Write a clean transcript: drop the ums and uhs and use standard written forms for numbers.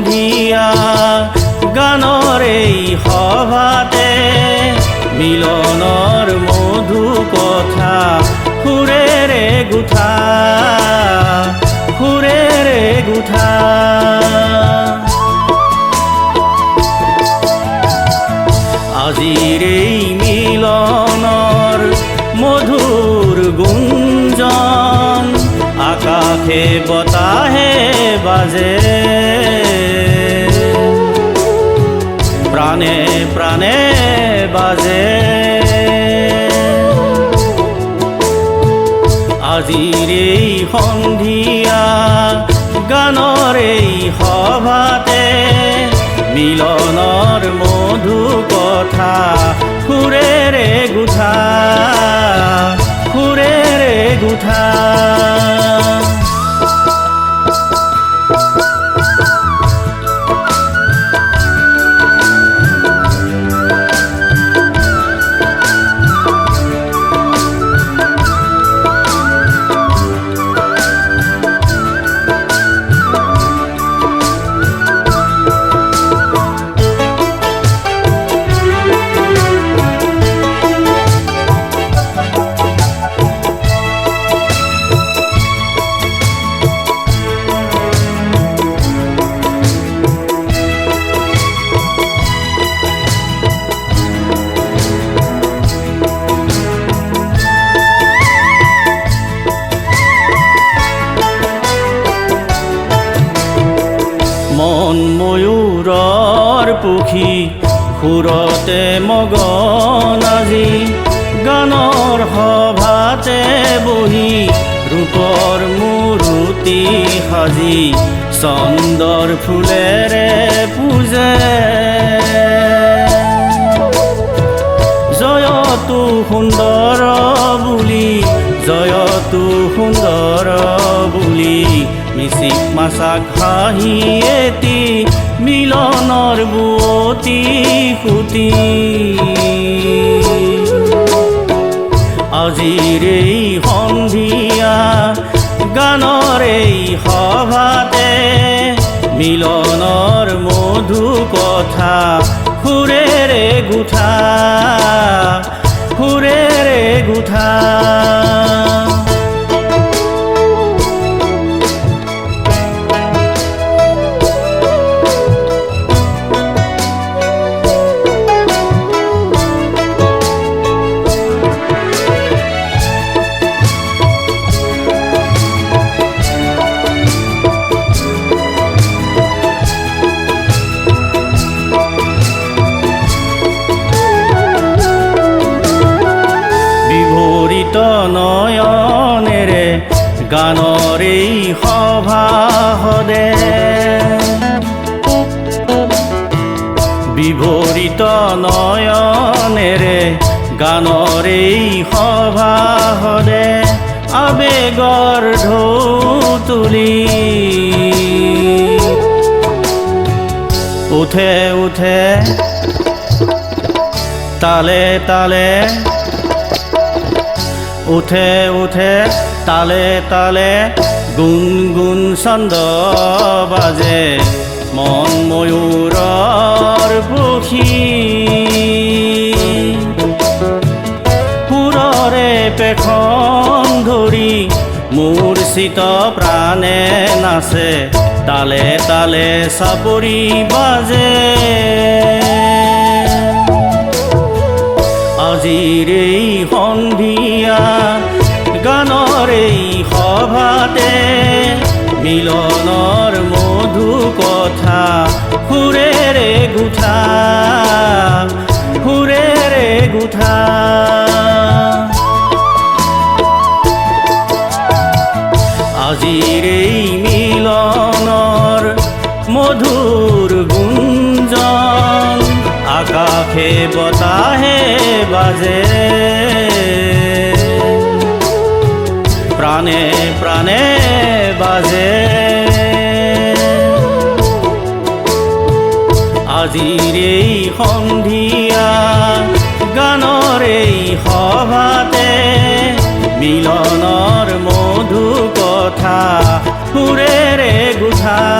সন্ধিয়া গানৰ এই সভাতে মিলনৰ মধু কথা সুৰেৰে গুঠা সুৰেৰে গুঠা আজিৰ এই মিলনৰ মধুৰ গুঞ্জন আকাশে বতাহে বাজে প্ৰাণে প্ৰাণে বাজে আজিৰ এই সন্ধিয়া গানৰ এই সভাতে মিলনৰ মধু কথা সুৰেৰে গুঠা সুৰেৰে গুঠা মন ময়ূৰৰ পুখী সুৰতে মগন আজি গানৰ সভাতে বহি ৰূপৰ মূৰ্তি সাজি চন্দৰ ফুলেৰে পূজে জয়তু সুন্দৰ বুলি জয়তু সুন্দৰ বুলি মিচিক মাছাক হাঁহি এটি মিলনৰ বুৱতী সুতি আজিৰ এই সন্ধিয়া গানৰ এই সভাতে মিলনৰ মধু কথা সুৰেৰে গুঠা সুৰেৰে গুঠা নয়নেৰে গানৰ এই সভা সদে বিভৰিত নয়নেৰে গানৰ এই সভা সদে আবেগৰ ঢৌ তুলি উঠে উঠে তালে তালে উঠে উঠে তালে তালে গুণ গুণ ছন্দ বাজে মন ময়ূৰৰ পুখী সুৰৰে পেখন ধৰি মূৰ্ছিত প্ৰাণে নাচে তালে তালে চাপৰি বাজে আজিৰ এই সন্ধিয়া গানৰ এই সভাতে মিলনৰ মধু কথা সুৰেৰে গুঠা সুৰেৰে গুঠা আজিৰ এই মিলনৰ মধুৰ গুঞ্জন আকাশে বতাহে বাজে প্ৰাণে প্ৰাণে বাজে আজিৰ এই সন্ধিয়া গানৰ এই সভাতে মিলনৰ মধু কথা সুৰেৰে গুঠা।